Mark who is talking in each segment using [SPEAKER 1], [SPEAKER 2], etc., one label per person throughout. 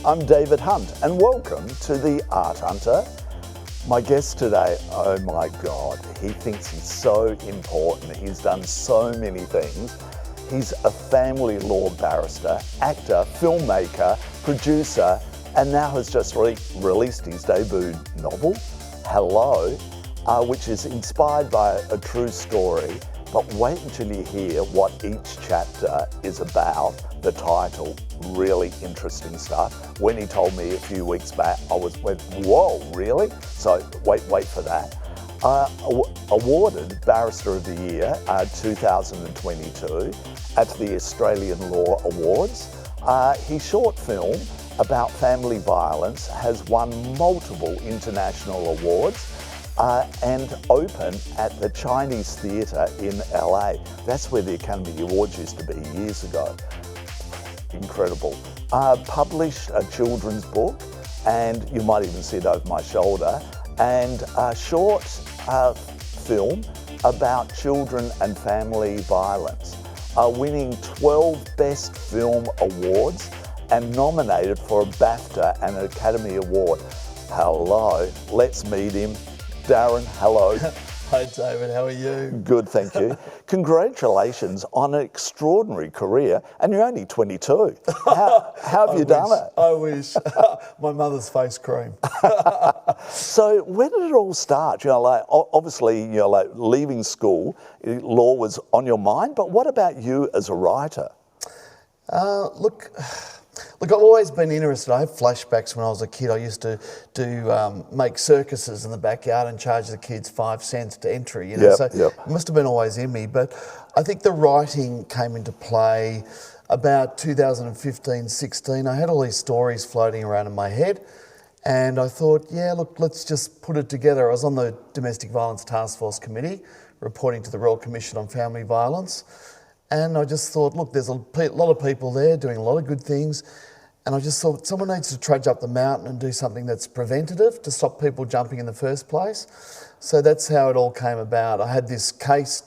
[SPEAKER 1] I'm David Hunt, and welcome to The Art Hunter. My guest today, oh my God, he thinks he's so important. He's done so many things. He's a family law barrister, actor, filmmaker, producer, and now has just released his debut novel, Hello, which is inspired by a true story. But wait until you hear what each chapter is about. The title, really interesting stuff. When he told me a few weeks back, I went, whoa, really? So wait for that. Awarded Barrister of the Year 2022 at the Australian Law Awards. His short film about family violence has won multiple international awards. And open at the Chinese Theatre in LA. That's where the Academy Awards used to be years ago. Incredible. Published a children's book, and you might even see it over my shoulder, and a short film about children and family violence, winning 12 Best Film Awards and nominated for a BAFTA and an Academy Award. Hello, let's meet him. Darren, hello.
[SPEAKER 2] Hi David, how are you?
[SPEAKER 1] Good, thank you. Congratulations on an extraordinary career, and you're only 22. How have you done it?
[SPEAKER 2] I wish. My mother's face cream.
[SPEAKER 1] So when did it all start? Obviously, leaving school, law was on your mind, but what about you as a writer?
[SPEAKER 2] Look, I've always been interested. I have flashbacks when I was a kid. I used to make circuses in the backyard and charge the kids 5 cents to entry. It must have been always in me. But I think the writing came into play about 2015-16. I had all these stories floating around in my head, and I thought, let's just put it together. I was on the Domestic Violence Task Force Committee, reporting to the Royal Commission on Family Violence. And I just thought, look, there's a lot of people there doing a lot of good things. And I just thought someone needs to trudge up the mountain and do something that's preventative to stop people jumping in the first place. So that's how it all came about. I had this case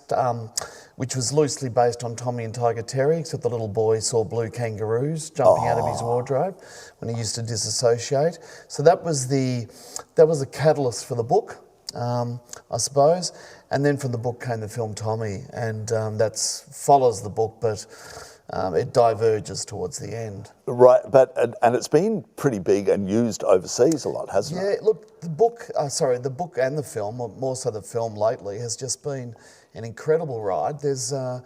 [SPEAKER 2] which was loosely based on Tommy and Tiger Terry, except the little boy saw blue kangaroos jumping out of his wardrobe when he used to disassociate. So that was the catalyst for the book, I suppose. And then from the book came the film Tommy, and that follows the book, but it diverges towards the end.
[SPEAKER 1] Right, and it's been pretty big and used overseas a lot, hasn't it?
[SPEAKER 2] Yeah, look, the book and the film, or more so the film lately, has just been an incredible ride. There's a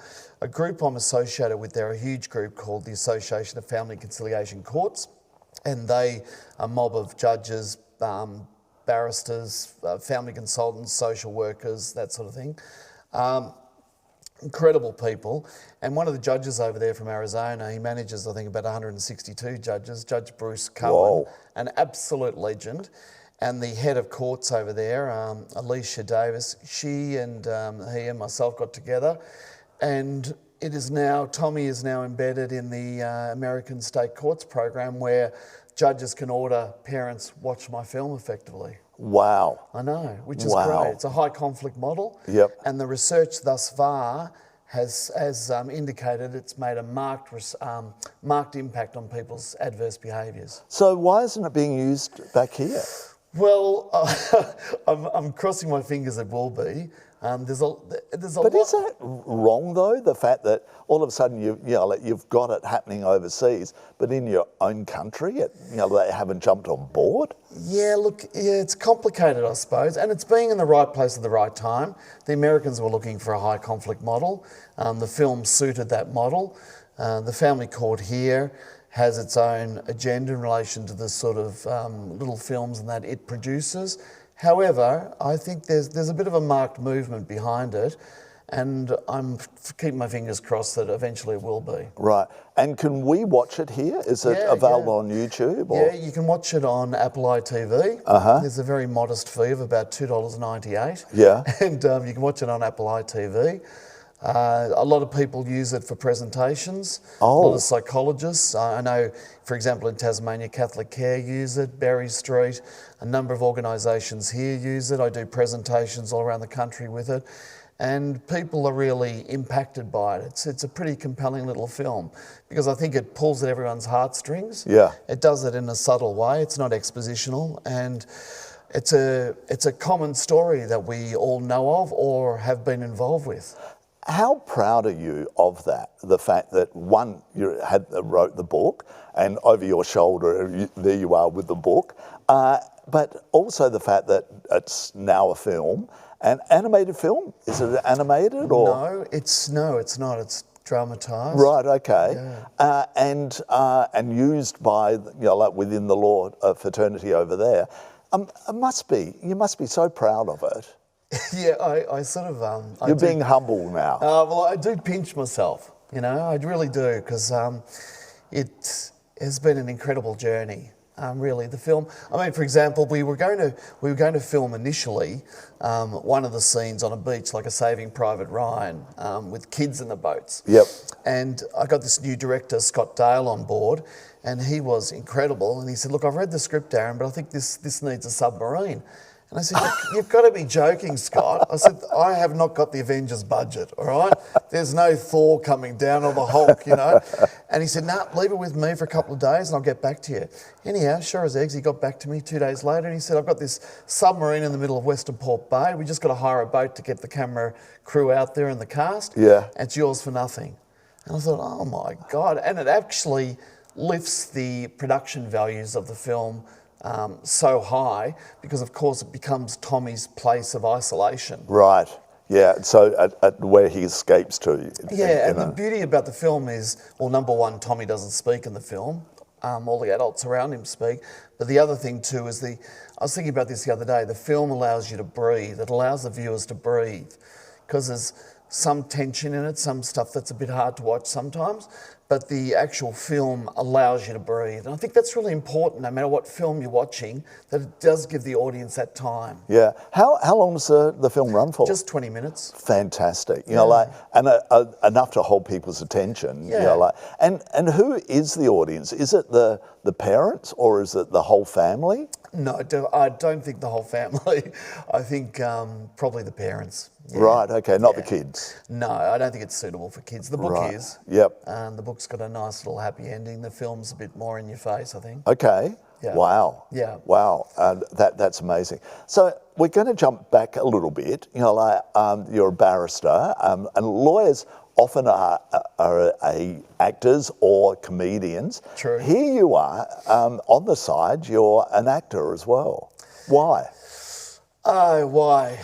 [SPEAKER 2] group I'm associated with there, a huge group called the Association of Family Conciliation Courts, and they are a mob of judges, barristers, family consultants, social workers, that sort of thing. Incredible people. And one of the judges over there from Arizona, he manages, I think, about 162 judges, Judge Bruce Cohen, an absolute legend. And the head of courts over there, Alicia Davis, she and he and myself got together. And Tommy is now embedded in the American State Courts program, where judges can order parents watch my film effectively.
[SPEAKER 1] Wow.
[SPEAKER 2] I know, which is great. It's a high conflict model.
[SPEAKER 1] Yep.
[SPEAKER 2] And the research thus far has indicated it's made a marked impact on people's adverse behaviours.
[SPEAKER 1] So why isn't it being used back here?
[SPEAKER 2] Well, I'm crossing my fingers it will be. There's a lot.
[SPEAKER 1] But is that wrong though? The fact that all of a sudden you've got it happening overseas, but in your own country, they haven't jumped on board.
[SPEAKER 2] Yeah, it's complicated, I suppose, and it's being in the right place at the right time. The Americans were looking for a high conflict model. The film suited that model. The family court here has its own agenda in relation to the sort of little films and that it produces. However, I think there's a bit of a marked movement behind it, and I'm keeping my fingers crossed that eventually it will be.
[SPEAKER 1] Right. And can we watch it here? Is it available on YouTube? Or?
[SPEAKER 2] Yeah, you can watch it on Apple iTV. There's a very modest fee of about $2.98.
[SPEAKER 1] Yeah.
[SPEAKER 2] And you can watch it on Apple iTV. A lot of people use it for presentations. A lot of psychologists. I know, for example, in Tasmania, Catholic Care use it, Berry Street. A number of organisations here use it. I do presentations all around the country with it. and people are really impacted by it. It's a pretty compelling little film because I think it pulls at everyone's heartstrings.
[SPEAKER 1] Yeah.
[SPEAKER 2] It does it in a subtle way. It's not expositional, and it's a common story that we all know of or have been involved with.
[SPEAKER 1] How proud are you of that? The fact that one, you wrote the book, and over your shoulder, there you are with the book, but also the fact that it's now a film, an animated film. Is it animated or?
[SPEAKER 2] No, it's not. It's dramatised.
[SPEAKER 1] Right. Okay.
[SPEAKER 2] Yeah.
[SPEAKER 1] And used by like within the law fraternity over there. You must be so proud of it.
[SPEAKER 2] Yeah, I sort of...
[SPEAKER 1] You're being humble now.
[SPEAKER 2] Well, I do pinch myself, I really do, because it has been an incredible journey, really. The film, for example, we were going to film initially one of the scenes on a beach, like a Saving Private Ryan, with kids in the boats.
[SPEAKER 1] Yep.
[SPEAKER 2] And I got this new director, Scott Dale, on board, and he was incredible. And he said, "Look, I've read the script, Darren, but I think this needs a submarine." And I said, "You've got to be joking, Scott." I said, "I have not got the Avengers budget, all right? There's no Thor coming down or the Hulk, And he said, "Nah, leave it with me for a couple of days and I'll get back to you." Anyhow, sure as eggs, he got back to me 2 days later and he said, "I've got this submarine in the middle of Western Port Bay. We just got to hire a boat to get the camera crew out there and the cast.
[SPEAKER 1] Yeah.
[SPEAKER 2] And it's yours for nothing." And I thought, oh my God. And it actually lifts the production values of the film so high because, of course, it becomes Tommy's place of isolation.
[SPEAKER 1] Right. Yeah. So at where he escapes to.
[SPEAKER 2] Yeah, and the beauty about the film is, well, number one, Tommy doesn't speak in the film. All the adults around him speak. But the other thing too is I was thinking about this the other day. The film allows you to breathe. It allows the viewers to breathe because there's some tension in it, some stuff that's a bit hard to watch sometimes, but the actual film allows you to breathe. And I think that's really important, no matter what film you're watching, that it does give the audience that time.
[SPEAKER 1] Yeah. How long does the film run for?
[SPEAKER 2] Just 20 minutes.
[SPEAKER 1] Fantastic. And enough to hold people's attention.
[SPEAKER 2] Yeah.
[SPEAKER 1] And who is the audience? Is it the parents or is it the whole family?
[SPEAKER 2] No, I don't think the whole family. I think probably the parents. Yeah.
[SPEAKER 1] Right, okay, not the kids.
[SPEAKER 2] No, I don't think it's suitable for kids. The book is.
[SPEAKER 1] Yep.
[SPEAKER 2] The book's got a nice little happy ending. The film's a bit more in your face, I think.
[SPEAKER 1] Okay.
[SPEAKER 2] Yeah.
[SPEAKER 1] Wow.
[SPEAKER 2] Yeah.
[SPEAKER 1] Wow. That's amazing. So we're going to jump back a little bit. You're a barrister, and lawyers often are actors or comedians.
[SPEAKER 2] True.
[SPEAKER 1] Here you are, on the side, you're an actor as well. Why?
[SPEAKER 2] Oh, why?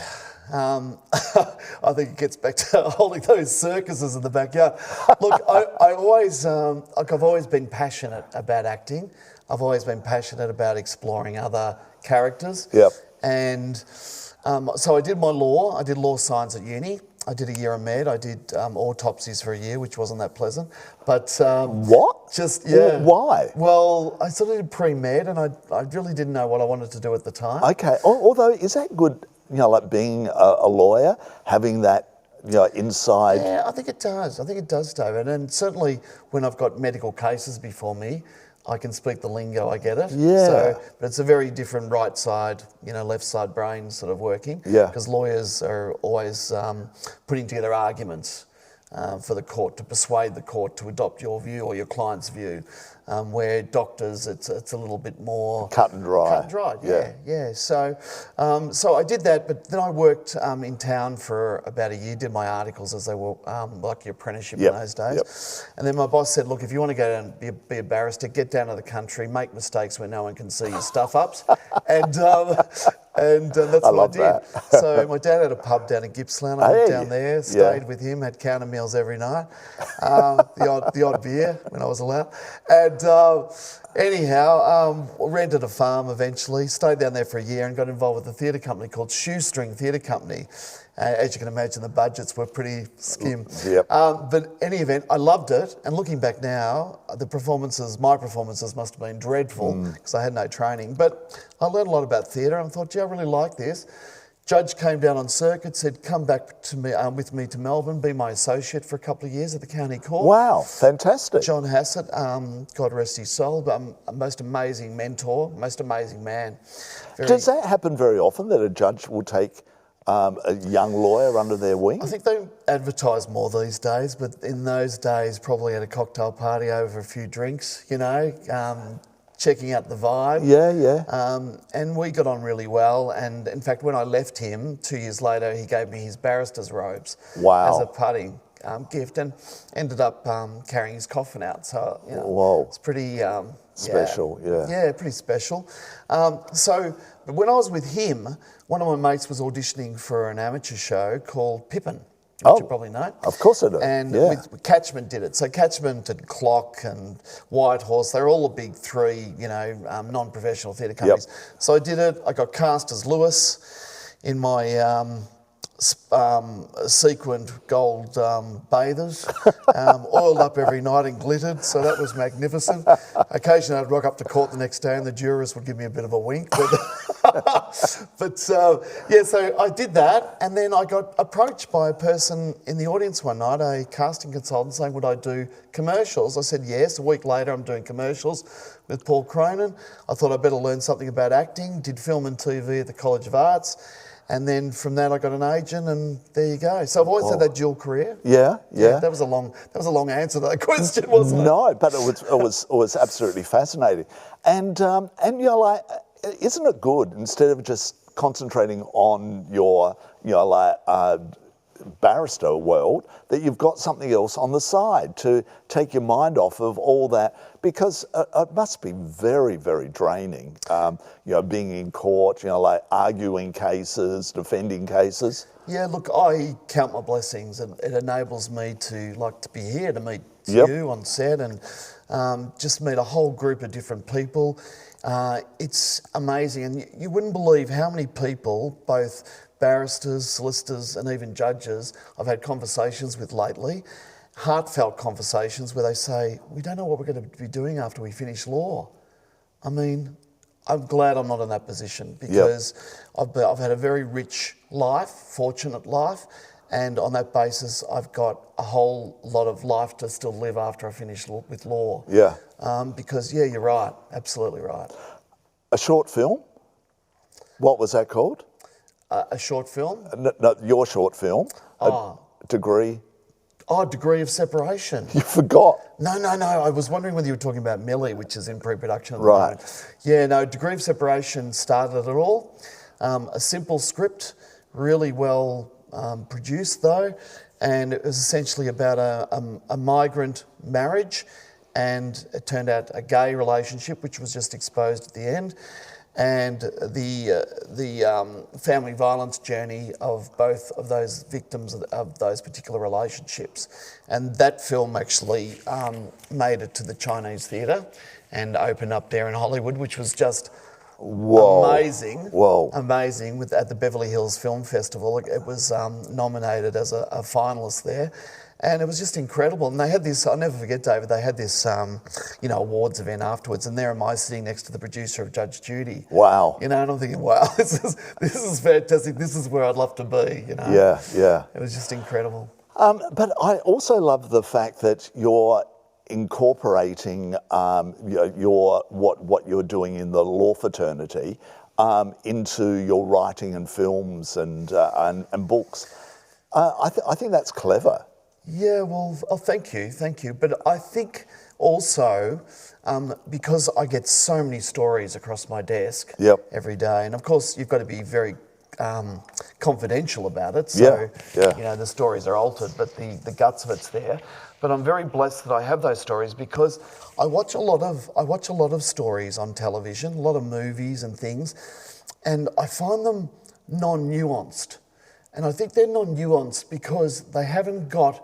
[SPEAKER 2] I think it gets back to holding those circuses in the backyard. Look, I've always been passionate about acting. I've always been passionate about exploring other characters.
[SPEAKER 1] Yep.
[SPEAKER 2] And so I did my law. I did law science at uni. I did a year of med. I did autopsies for a year, which wasn't that pleasant. But
[SPEAKER 1] what?
[SPEAKER 2] Just yeah.
[SPEAKER 1] Why?
[SPEAKER 2] Well, I sort of did pre-med, and I really didn't know what I wanted to do at the time.
[SPEAKER 1] Okay. Although, is that good? Like being a lawyer, having that, inside.
[SPEAKER 2] Yeah, I think it does. I think it does, David. And certainly when I've got medical cases before me, I can speak the lingo, I get it.
[SPEAKER 1] Yeah.
[SPEAKER 2] So, but it's a very different right side, left side brain sort of working.
[SPEAKER 1] Yeah.
[SPEAKER 2] Because lawyers are always putting together arguments for the court to persuade the court to adopt your view or your client's view. Where doctors, it's a little bit more
[SPEAKER 1] cut and dry.
[SPEAKER 2] Cut and dry, yeah. So I did that, but then I worked in town for about a year, did my articles as they were like your apprenticeship in those days.
[SPEAKER 1] Yep.
[SPEAKER 2] And then my boss said, "Look, if you want to go down and be a barrister, get down to the country, make mistakes where no one can see your stuff ups," and that's what I did.
[SPEAKER 1] That.
[SPEAKER 2] So my dad had a pub down in Gippsland. I went down there, stayed with him, had counter meals every night, the odd beer when I was allowed. And anyhow, rented a farm eventually, stayed down there for a year and got involved with a theatre company called Shoestring Theatre Company. As you can imagine, the budgets were pretty skim.
[SPEAKER 1] Yep.
[SPEAKER 2] But any event, I loved it. And looking back now, my performances must have been dreadful because I had no training. But I learned a lot about theatre and I thought, gee, I really like this. Judge came down on circuit, said, "Come back to me with me to Melbourne, be my associate for a couple of years at the county court."
[SPEAKER 1] Wow, fantastic.
[SPEAKER 2] John Hassett, God rest his soul, but a most amazing mentor, most amazing man.
[SPEAKER 1] Does that happen very often, that a judge will take a young lawyer under their wing?
[SPEAKER 2] I think they advertise more these days, but in those days, probably at a cocktail party over a few drinks, you know, checking out the vibe.
[SPEAKER 1] Yeah.
[SPEAKER 2] And we got on really well. And in fact, when I left him 2 years later, he gave me his barrister's robes
[SPEAKER 1] Wow.
[SPEAKER 2] as a parting gift, and ended up carrying his coffin out. So, you know,
[SPEAKER 1] Whoa.
[SPEAKER 2] it's pretty
[SPEAKER 1] Special, yeah.
[SPEAKER 2] Yeah, pretty special. So when I was with him, one of my mates was auditioning for an amateur show called Pippin, which you probably know.
[SPEAKER 1] Of course I do.
[SPEAKER 2] And
[SPEAKER 1] yeah.
[SPEAKER 2] with Catchment did it. So Catchment and Clock and White Horse, they're all the big three, you know, non-professional theatre companies.
[SPEAKER 1] Yep.
[SPEAKER 2] So I did it. I got cast as Lewis in my sequined gold bathers, oiled up every night and glittered, so that was magnificent. Occasionally I'd rock up to court the next day and the jurors would give me a bit of a wink. But so I did that, and then I got approached by a person in the audience one night, a casting consultant, saying, would I do commercials? I said yes. A week later I'm doing commercials with Paul Cronin. I thought I'd better learn something about acting, did film and TV at the College of Arts. And then from that, I got an agent, and there you go. So I've always had that dual career. Yeah. That was a long answer to that question, wasn't it?
[SPEAKER 1] No, but it was absolutely fascinating. And you know, like, isn't it good, instead of just concentrating on your, you know, like, barrister world, that you've got something else on the side to take your mind off of all that, because it must be very, very draining, you know, being in court, you know, like arguing cases, defending cases.
[SPEAKER 2] Yeah, look, I count my blessings, and it enables me to be here, to meet you on set, and just meet a whole group of different people. It's amazing, and you wouldn't believe how many people, both barristers, solicitors, and even judges, I've had conversations with lately, heartfelt conversations where they say, we don't know what we're going to be doing after we finish law. I mean, I'm glad I'm not in that position, because I've had a very rich life, fortunate life, and on that basis, I've got a whole lot of life to still live after I finish with law.
[SPEAKER 1] Yeah.
[SPEAKER 2] Because, you're right, absolutely right.
[SPEAKER 1] A short film? What was that called?
[SPEAKER 2] A short film?
[SPEAKER 1] No, your short film. A degree.
[SPEAKER 2] Oh, Degree of Separation.
[SPEAKER 1] You forgot.
[SPEAKER 2] No. I was wondering whether you were talking about Millie, which is in pre-production at the
[SPEAKER 1] Right.
[SPEAKER 2] moment. Yeah, no, Degree of Separation started it all. A simple script, really well produced though, and it was essentially about a migrant marriage, and it turned out a gay relationship, which was just exposed at the end, and the family violence journey of both of those victims of those particular relationships. And that film actually made it to the Chinese theatre and opened up there in Hollywood, which was just amazing. Amazing. At the Beverly Hills Film Festival, it was nominated as a finalist there. And it was just incredible. And they had this, I'll never forget, David, they had this, awards event afterwards, and there am I sitting next to the producer of Judge Judy.
[SPEAKER 1] Wow.
[SPEAKER 2] You know, and I'm thinking, wow, this is fantastic. This is where I'd love to be, you know.
[SPEAKER 1] Yeah.
[SPEAKER 2] It was just incredible.
[SPEAKER 1] But I also love the fact that you're incorporating what you're doing in the law fraternity into your writing and films and books. I think that's clever.
[SPEAKER 2] Yeah, well, thank you. But I think also because I get so many stories across my desk every day, and of course you've got to be very confidential about it. So you know, the stories are altered, but the guts of it's there. But I'm very blessed that I have those stories, because I watch a lot of stories on television, a lot of movies and things, and I find them non-nuanced. And I think they're non-nuanced because they haven't got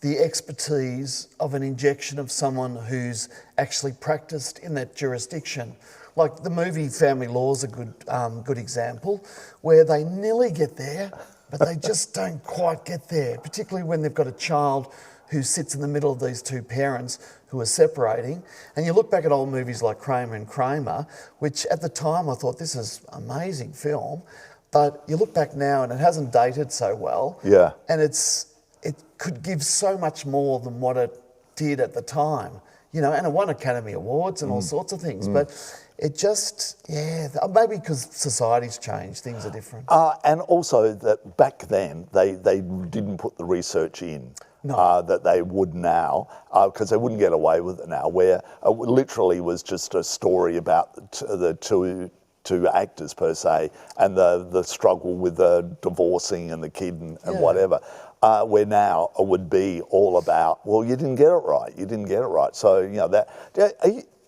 [SPEAKER 2] the expertise of an injection of someone who's actually practiced in that jurisdiction. Like the movie Family Law is a good example, where they nearly get there, but they just don't quite get there, particularly when they've got a child who sits in the middle of these two parents who are separating. And you look back at old movies like Kramer and Kramer, which at the time I thought, this is an amazing film. But you look back now and it hasn't dated so well. And it could give so much more than what it did at the time. you know, and it won Academy Awards and all sorts of things. But it just, maybe because society's changed, things are different.
[SPEAKER 1] And also that back then they didn't put the research in.
[SPEAKER 2] No.
[SPEAKER 1] That they would now, because they wouldn't get away with it now, where it literally was just a story about the two actors per se, and the struggle with the divorcing and the kid and whatever. Where now it would be all about, well, you didn't get it right. So, you know, that.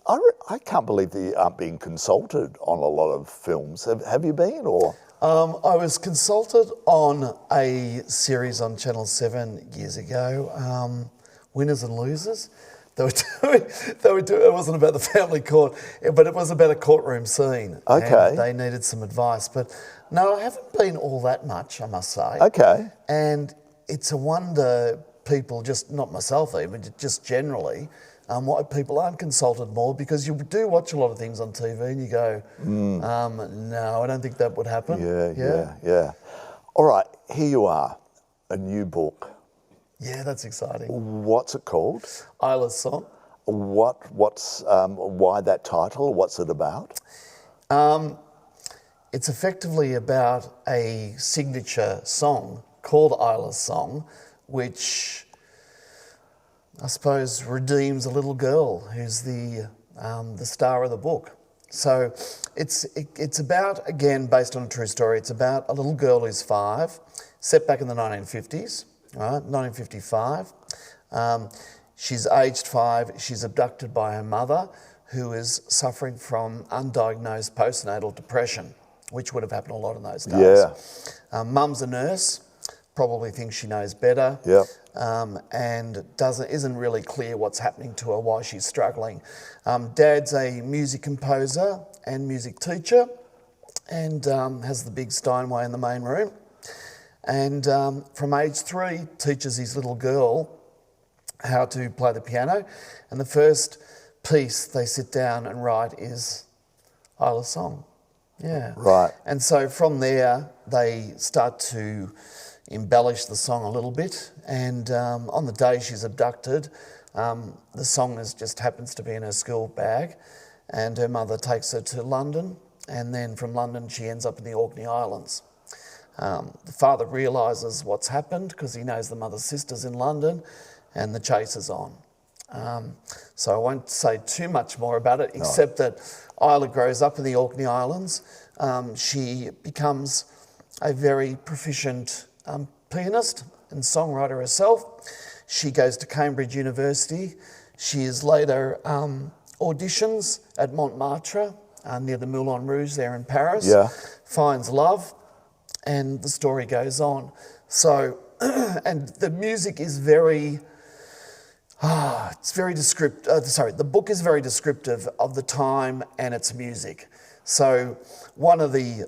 [SPEAKER 1] I can't believe that you aren't being consulted on a lot of films. Have you been, or?
[SPEAKER 2] I was consulted on a series on Channel 7 years ago, Winners and Losers. They were doing, it wasn't about the family court, but it was about a courtroom scene.
[SPEAKER 1] Okay.
[SPEAKER 2] And they needed some advice. But no, I haven't been all that much, I must say.
[SPEAKER 1] Okay.
[SPEAKER 2] And it's a wonder people, just not myself even, just generally, why people aren't consulted more, because you do watch a lot of things on TV and you go, no, I don't think that would happen.
[SPEAKER 1] Yeah. All right, here you are, a new book.
[SPEAKER 2] Yeah, that's exciting.
[SPEAKER 1] What's it called?
[SPEAKER 2] Isla's Song.
[SPEAKER 1] Why that title? What's it about?
[SPEAKER 2] It's effectively about a signature song called Isla's Song, which I suppose redeems a little girl who's the star of the book. So it's about, again, based on a true story, it's about a little girl who's 5, set back in the 1950s, right, 1955. She's aged 5, she's abducted by her mother, who is suffering from undiagnosed postnatal depression, which would have happened a lot in those days.
[SPEAKER 1] Yeah.
[SPEAKER 2] Mum's a nurse, probably thinks she knows better.
[SPEAKER 1] Yeah.
[SPEAKER 2] And isn't really clear what's happening to her, why she's struggling. Dad's a music composer and music teacher, and has the big Steinway in the main room. And from age 3, teaches his little girl how to play the piano. And the first piece they sit down and write is Isla's Song. Yeah.
[SPEAKER 1] Right.
[SPEAKER 2] And so from there, they start to embellish the song a little bit, and on the day she's abducted, the song just happens to be in her school bag, and her mother takes her to London, and then from London she ends up in the Orkney Islands. The father realises what's happened because he knows the mother's sister's in London, and the chase is on. So I won't say too much more about it, except that Isla grows up in the Orkney Islands. She becomes a very proficient pianist and songwriter herself. She goes to Cambridge University. She is later auditions at Montmartre near the Moulin Rouge there in Paris. Finds love, and the story goes on. So, and the music is very, it's very descriptive. The book is very descriptive of the time and its music. So one of the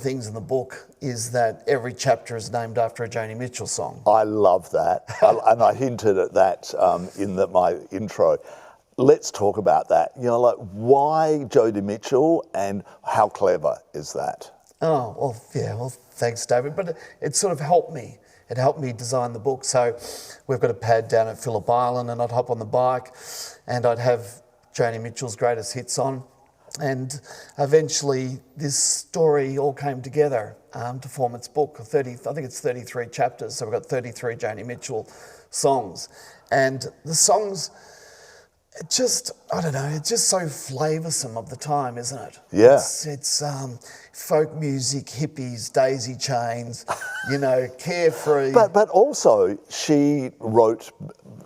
[SPEAKER 2] things in the book is that every chapter is named after a Joni Mitchell song.
[SPEAKER 1] I love that, and I hinted at that in my intro. Let's talk about that. You know, like, why Joni Mitchell, and how clever is that?
[SPEAKER 2] Oh, well, yeah, well, thanks, David. But it sort of helped me. It helped me design the book. So we've got a pad down at Phillip Island, and I'd hop on the bike and I'd have Joni Mitchell's greatest hits on. And eventually this story all came together to form its book. I think it's 33 chapters, so we've got 33 Joni Mitchell songs. And the songs, it's just so flavoursome of the time, isn't it?
[SPEAKER 1] Yeah.
[SPEAKER 2] It's folk music, hippies, daisy chains, you know, carefree.
[SPEAKER 1] But also she wrote,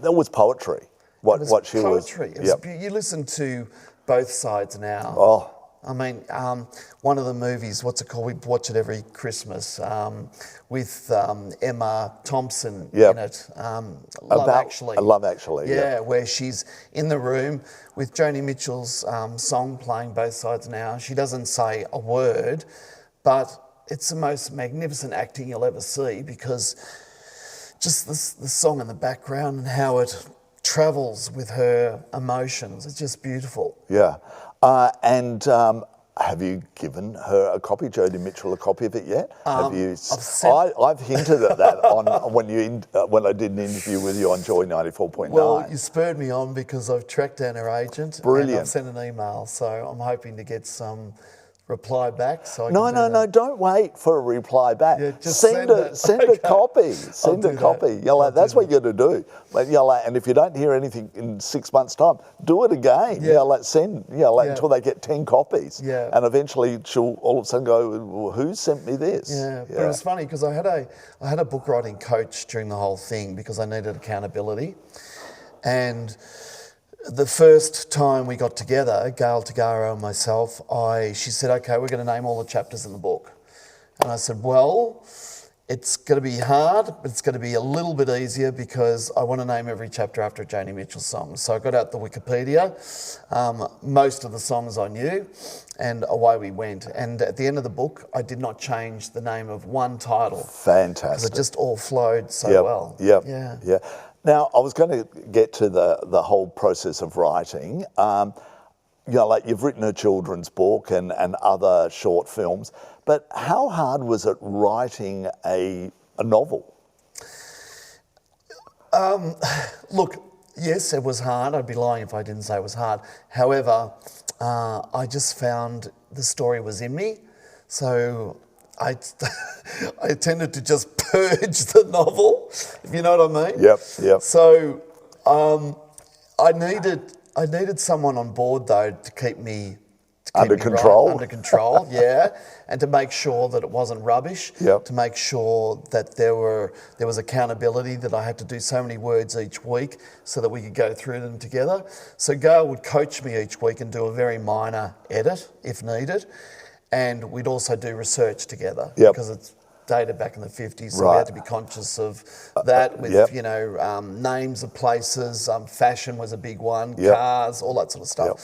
[SPEAKER 1] that was poetry. What she was.
[SPEAKER 2] Poetry. You listen to both sides now.
[SPEAKER 1] Oh.
[SPEAKER 2] I mean, one of the movies, what's it called? We watch it every Christmas with Emma Thompson in it. Love Actually. Yeah, where she's in the room with Joni Mitchell's song playing both sides now. She doesn't say a word, but it's the most magnificent acting you'll ever see, because just the song in the background and how it travels with her emotions. It's just beautiful.
[SPEAKER 1] Yeah. And Have you given her a copy, Jodie Mitchell, a copy of it yet? Have you?
[SPEAKER 2] I've
[SPEAKER 1] hinted at that on when I did an interview with you on Joy 94.9.
[SPEAKER 2] Well, you spurred me on because I've tracked down her agent.
[SPEAKER 1] Brilliant.
[SPEAKER 2] And I've sent an email, so I'm hoping to get some reply back. So
[SPEAKER 1] No, don't wait for a reply back.
[SPEAKER 2] Yeah, just
[SPEAKER 1] send a copy. Send a copy. That's what you got to do. And if you don't hear anything in 6 months' time, do it again. Send until they get 10 copies.
[SPEAKER 2] Yeah.
[SPEAKER 1] And eventually she'll all of a sudden go, well, who sent me this?
[SPEAKER 2] Yeah. But it was funny because I had a book writing coach during the whole thing because I needed accountability. And the first time we got together, Gail Tagaro and myself, she said, okay, we're going to name all the chapters in the book. And I said, well, it's going to be hard, but it's going to be a little bit easier because I want to name every chapter after a Joni Mitchell song. So I got out the Wikipedia, most of the songs I knew, and away we went. And at the end of the book, I did not change the name of one title.
[SPEAKER 1] Fantastic.
[SPEAKER 2] Because it just all flowed so well.
[SPEAKER 1] Yeah. Now, I was going to get to the whole process of writing. You've written a children's book and other short films, but how hard was it writing a novel?
[SPEAKER 2] Look, yes, it was hard. I'd be lying if I didn't say it was hard. However, I just found the story was in me, so I tended to just purge the novel, if you know what I mean.
[SPEAKER 1] Yep.
[SPEAKER 2] So I needed someone on board though to keep me
[SPEAKER 1] under control.
[SPEAKER 2] Under control, yeah, and to make sure that it wasn't rubbish.
[SPEAKER 1] Yep.
[SPEAKER 2] To make sure that there was accountability, that I had to do so many words each week so that we could go through them together. So Gail would coach me each week and do a very minor edit if needed. And we'd also do research together because it's dated back in the 50s, so we had to be conscious of that with, names of places, fashion was a big one, cars, all that sort of stuff.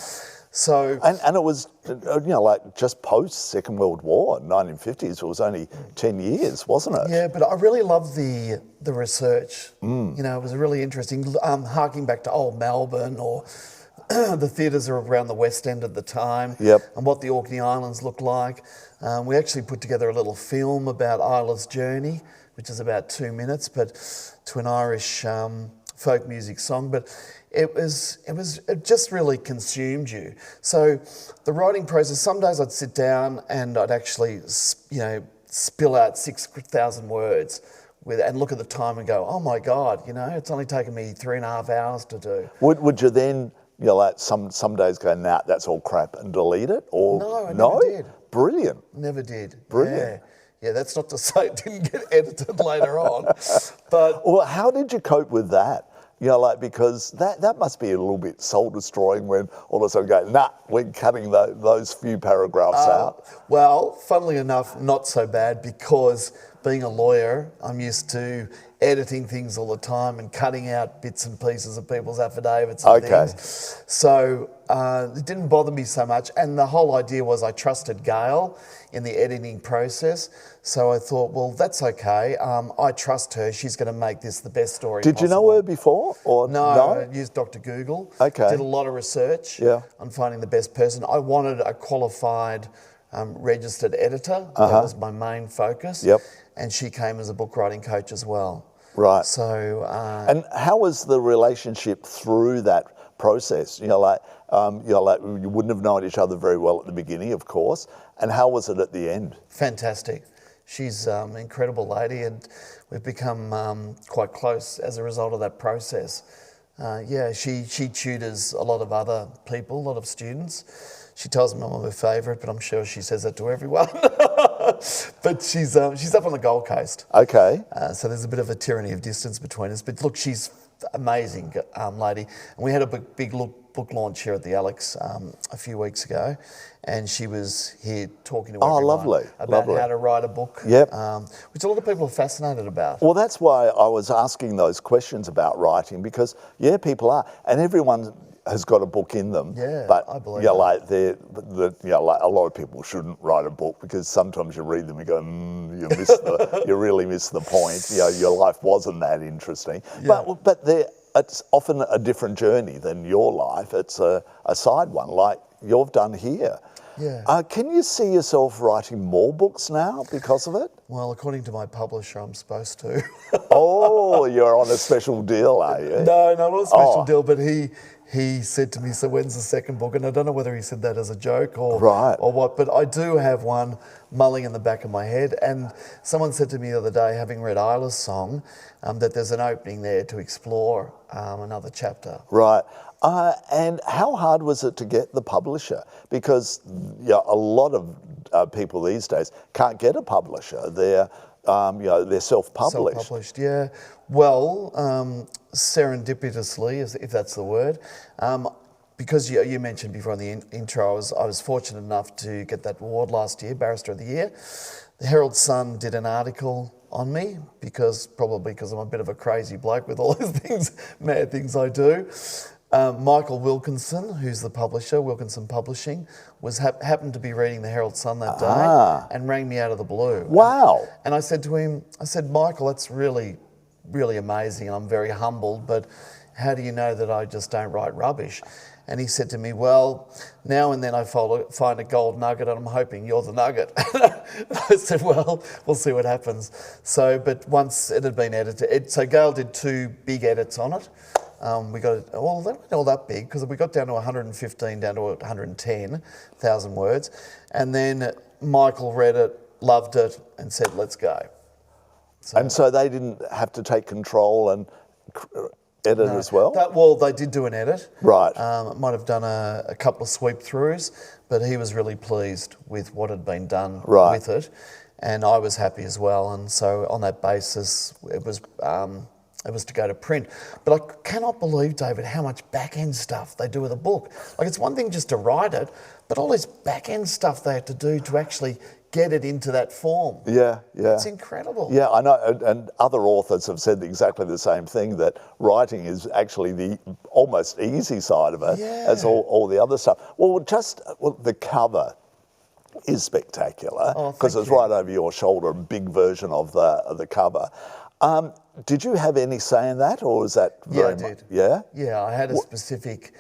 [SPEAKER 2] So
[SPEAKER 1] and it was, just post-Second World War, 1950s, it was only 10 years, wasn't it?
[SPEAKER 2] Yeah, but I really loved the research. It was really interesting, harking back to old Melbourne or the theatres around the West End at the time and what the Orkney Islands looked like. We actually put together a little film about Isla's journey, which is about 2 minutes, but to an Irish folk music song. But it just really consumed you. So the writing process, some days I'd sit down and I'd actually, spill out 6,000 words and look at the time and go, oh my God, it's only taken me 3.5 hours to do.
[SPEAKER 1] Would you then, some days go, nah, that's all crap, and delete it? Or
[SPEAKER 2] no, I never did.
[SPEAKER 1] Brilliant.
[SPEAKER 2] Never did.
[SPEAKER 1] Brilliant.
[SPEAKER 2] Yeah, that's not to say it didn't get edited later on. But
[SPEAKER 1] well, how did you cope with that? Because that must be a little bit soul-destroying when all of a sudden go, nah, we're cutting those few paragraphs out.
[SPEAKER 2] Well, funnily enough, not so bad, because being a lawyer, I'm used to editing things all the time and cutting out bits and pieces of people's affidavits and things. So it didn't bother me so much. And the whole idea was I trusted Gail in the editing process. So I thought, well, that's okay. I trust her. She's going to make this the best story possible.
[SPEAKER 1] Did you know her before? Or
[SPEAKER 2] No, I used Dr. Google.
[SPEAKER 1] Okay.
[SPEAKER 2] Did a lot of research on finding the best person. I wanted a qualified registered editor. That was my main focus.
[SPEAKER 1] Yep.
[SPEAKER 2] And she came as a book writing coach as well.
[SPEAKER 1] Right.
[SPEAKER 2] So,
[SPEAKER 1] and how was the relationship through that process? You wouldn't have known each other very well at the beginning, of course. And how was it at the end?
[SPEAKER 2] Fantastic. She's an incredible lady, and we've become quite close as a result of that process. She tutors a lot of other people, a lot of students. She tells me I'm her favourite, but I'm sure she says that to everyone. But she's up on the Gold Coast.
[SPEAKER 1] Okay.
[SPEAKER 2] So there's a bit of a tyranny of distance between us. But look, she's amazing lady. And we had a big book launch here at the Alex a few weeks ago, and she was here talking to everyone about how to write a book, which a lot of people are fascinated about.
[SPEAKER 1] Well, that's why I was asking those questions about writing, because people are, and everyone has got a book in them.
[SPEAKER 2] Yeah,
[SPEAKER 1] but
[SPEAKER 2] I believe
[SPEAKER 1] a lot of people shouldn't write a book, because sometimes you read them and go, you really miss the point. Your life wasn't that interesting.
[SPEAKER 2] Yeah.
[SPEAKER 1] But it's often a different journey than your life. It's a side one, like you've done here.
[SPEAKER 2] Yeah.
[SPEAKER 1] Can you see yourself writing more books now because of it?
[SPEAKER 2] Well, according to my publisher, I'm supposed to.
[SPEAKER 1] Oh, you're on a special deal, are you?
[SPEAKER 2] No, not a special deal, but he said to me, so when's the second book? And I don't know whether he said that as a joke or what, but I do have one mulling in the back of my head. And someone said to me the other day, having read Isla's song, that there's an opening there to explore another chapter.
[SPEAKER 1] Right. And how hard was it to get the publisher? Because a lot of people these days can't get a publisher. They're they're self-published.
[SPEAKER 2] Self-published, yeah. Well, serendipitously, if that's the word, because you mentioned before in the intro, I was fortunate enough to get that award last year, Barrister of the Year. The Herald Sun did an article on me probably because I'm a bit of a crazy bloke with all those things, mad things I do. Michael Wilkinson, who's the publisher, Wilkinson Publishing, happened to be reading the Herald Sun that day and rang me out of the blue.
[SPEAKER 1] Wow.
[SPEAKER 2] And I said to him, Michael, that's really, really amazing and I'm very humbled, but how do you know that I just don't write rubbish? And he said to me, well, now and then I find a gold nugget and I'm hoping you're the nugget. I said, well, we'll see what happens. So, but once it had been edited, so Gail did 2 big edits on it. We got it, well, they weren't all that big because we got down to 115, down to 110,000 words. And then Michael read it, loved it, and said, let's go.
[SPEAKER 1] So they didn't have to take control and edit as well?
[SPEAKER 2] Well, they did do an edit.
[SPEAKER 1] Right.
[SPEAKER 2] Might have done a couple of sweep throughs, but he was really pleased with what had been done with it. And I was happy as well. And so on that basis, it was to go to print. But I cannot believe, David, how much back-end stuff they do with a book. Like, it's one thing just to write it, but all this back-end stuff they have to do to actually get it into that form.
[SPEAKER 1] Yeah.
[SPEAKER 2] It's incredible.
[SPEAKER 1] Yeah, I know, and other authors have said exactly the same thing, that writing is actually the almost easy side of it, as all the other stuff. Well, the cover is spectacular, because it's right over your shoulder, a big version of the cover. Did you have any say in that, or was that very much?
[SPEAKER 2] I did.
[SPEAKER 1] Yeah?
[SPEAKER 2] Yeah, I had a specific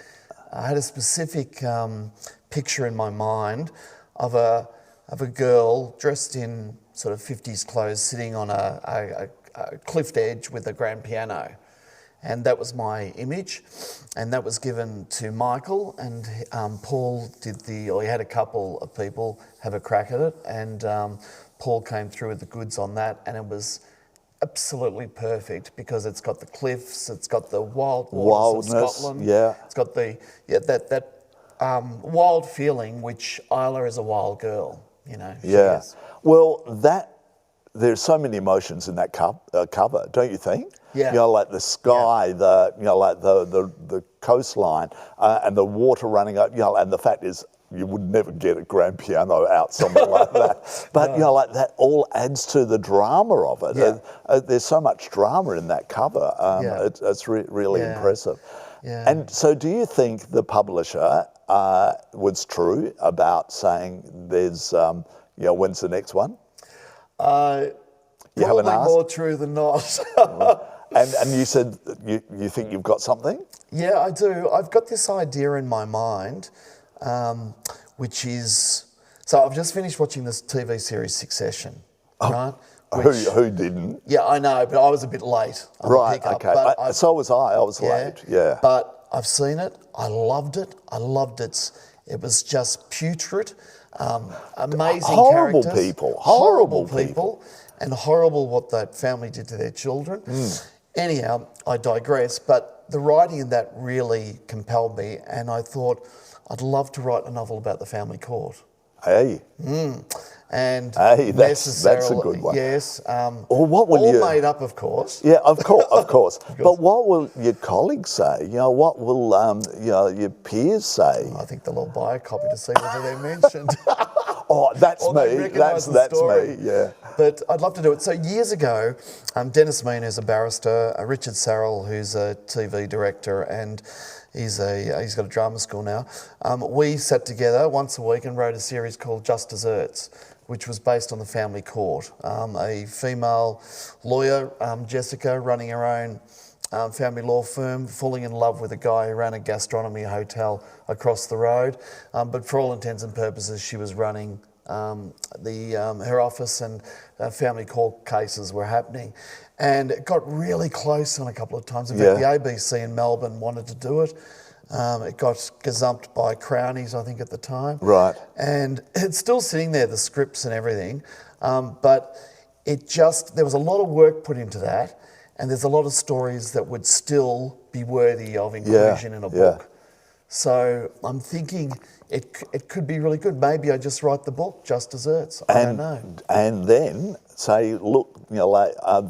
[SPEAKER 2] picture in my mind of a girl dressed in sort of 50s clothes sitting on a cliff edge with a grand piano. And that was my image. And that was given to Michael, and Paul he had a couple of people have a crack at it, and Paul came through with the goods on that, and it was absolutely perfect because it's got the cliffs, it's got the wildness of Scotland, it's got that wild feeling, which Isla is a wild girl, she is.
[SPEAKER 1] Well, there's so many emotions in that cover, don't you think?
[SPEAKER 2] Yeah.
[SPEAKER 1] Like the sky, like the coastline, and the water running up, and the fact is, you would never get a grand piano out somewhere like that. But, like that all adds to the drama of it. Yeah. There's so much drama in that cover. It's really impressive.
[SPEAKER 2] Yeah.
[SPEAKER 1] And so do you think the publisher was true about saying there's, when's the next one?
[SPEAKER 2] Probably more true than not.
[SPEAKER 1] And you said you think you've got something? Yeah,
[SPEAKER 2] I do. I've got this idea in my mind, which is... So I've just finished watching this TV series Succession, right?
[SPEAKER 1] Who didn't?
[SPEAKER 2] Yeah, I know, but I was a bit late on the pickup.
[SPEAKER 1] Okay. So was I. I was late, yeah.
[SPEAKER 2] But I've seen it. I loved it. It was just putrid. Amazing
[SPEAKER 1] horrible
[SPEAKER 2] characters.
[SPEAKER 1] Horrible people.
[SPEAKER 2] And horrible what that family did to their children. Anyhow, I digress, but the writing in that really compelled me, and I thought I'd love to write a novel about the family court.
[SPEAKER 1] Hey.
[SPEAKER 2] And
[SPEAKER 1] that's a good one.
[SPEAKER 2] Yes.
[SPEAKER 1] All
[SPEAKER 2] made up, of course.
[SPEAKER 1] Yeah, of course. But what will your colleagues say? What will your peers say?
[SPEAKER 2] I think they'll all buy a copy to see whether they're mentioned.
[SPEAKER 1] That's me. That's me. Yeah.
[SPEAKER 2] But I'd love to do it. So years ago, Dennis Mean, who's a barrister, Richard Sarrell, who's a TV director, and he's got a drama school now. We sat together once a week and wrote a series called Just Desserts, which was based on the family court. A female lawyer, Jessica, running her own family law firm, falling in love with a guy who ran a gastronomy hotel across the road. But for all intents and purposes, she was running her office, and family court cases were happening. And it got really close on a couple of times. In fact, the ABC in Melbourne wanted to do it. It got gazumped by Crownies, I think, at the time.
[SPEAKER 1] Right.
[SPEAKER 2] And it's still sitting there, the scripts and everything. But there was a lot of work put into that, and there's a lot of stories that would still be worthy of inclusion in a book. So I'm thinking it could be really good. Maybe I just write the book, Just Desserts. I don't know.
[SPEAKER 1] And then say, look,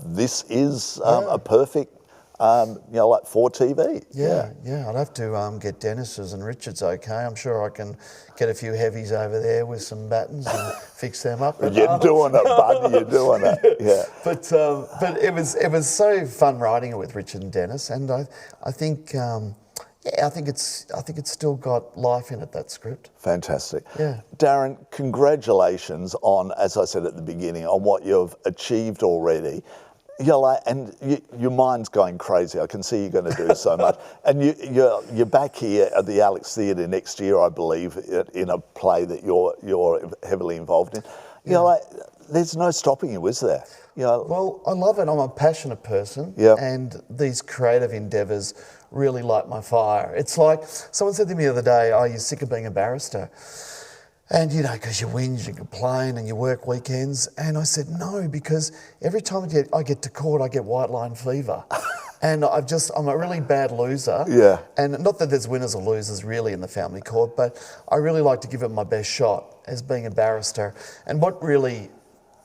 [SPEAKER 1] this is a perfect, for TV.
[SPEAKER 2] Yeah. I'd have to get Dennis's and Richard's okay. I'm sure I can get a few heavies over there with some battens and fix them up.
[SPEAKER 1] You're doing it, bud. You're doing it. Yeah.
[SPEAKER 2] But it was so fun writing it with Richard and Dennis, and I think. I think it's still got life in it, that script.
[SPEAKER 1] Fantastic.
[SPEAKER 2] Yeah.
[SPEAKER 1] Darren, congratulations on, as I said at the beginning, on what you've achieved already. And your mind's going crazy. I can see you're going to do so much. And you're back here at the Alex Theatre next year, I believe, in a play that you're heavily involved in. There's no stopping you, is there?
[SPEAKER 2] Well, I love it. I'm a passionate person, and these creative endeavours really light my fire. It's like someone said to me the other day, "Oh, you're sick of being a barrister?" And because you whinge, you complain, and you work weekends. And I said, no, because every time I get to court, I get white line fever. And I'm a really bad loser.
[SPEAKER 1] Yeah.
[SPEAKER 2] And not that there's winners or losers really in the family court, but I really like to give it my best shot as being a barrister. And what really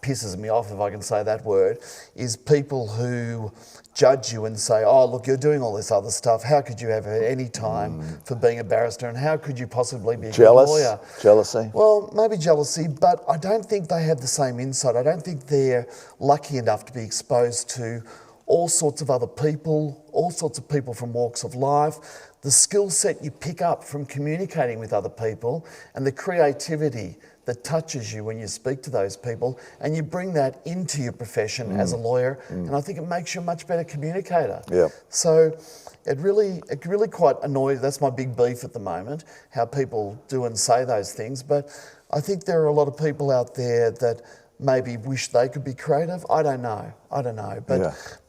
[SPEAKER 2] pisses me off, if I can say that word, is people who judge you and say, oh, look, you're doing all this other stuff. How could you have any time for being a barrister, and how could you possibly be a good lawyer?
[SPEAKER 1] Jealousy?
[SPEAKER 2] Well, maybe jealousy, but I don't think they have the same insight. I don't think they're lucky enough to be exposed to all sorts of other people, all sorts of people from walks of life, the skill set you pick up from communicating with other people, and the creativity that touches you when you speak to those people, and you bring that into your profession as a lawyer, and I think it makes you a much better communicator.
[SPEAKER 1] Yeah.
[SPEAKER 2] So it really quite annoys, that's my big beef at the moment, how people do and say those things, but I think there are a lot of people out there that maybe wish they could be creative. I don't know,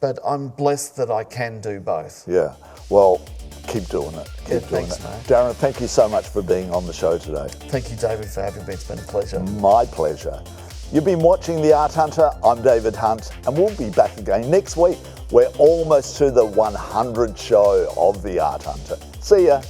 [SPEAKER 2] but I'm blessed that I can do both.
[SPEAKER 1] Yeah, well, keep doing it.
[SPEAKER 2] Thanks, mate.
[SPEAKER 1] Darren, thank you so much for being on the show today.
[SPEAKER 2] Thank you, David, for having me. It's been a pleasure.
[SPEAKER 1] My pleasure. You've been watching The Art Hunter. I'm David Hunt, and we'll be back again next week. We're almost to the 100 show of The Art Hunter. See ya.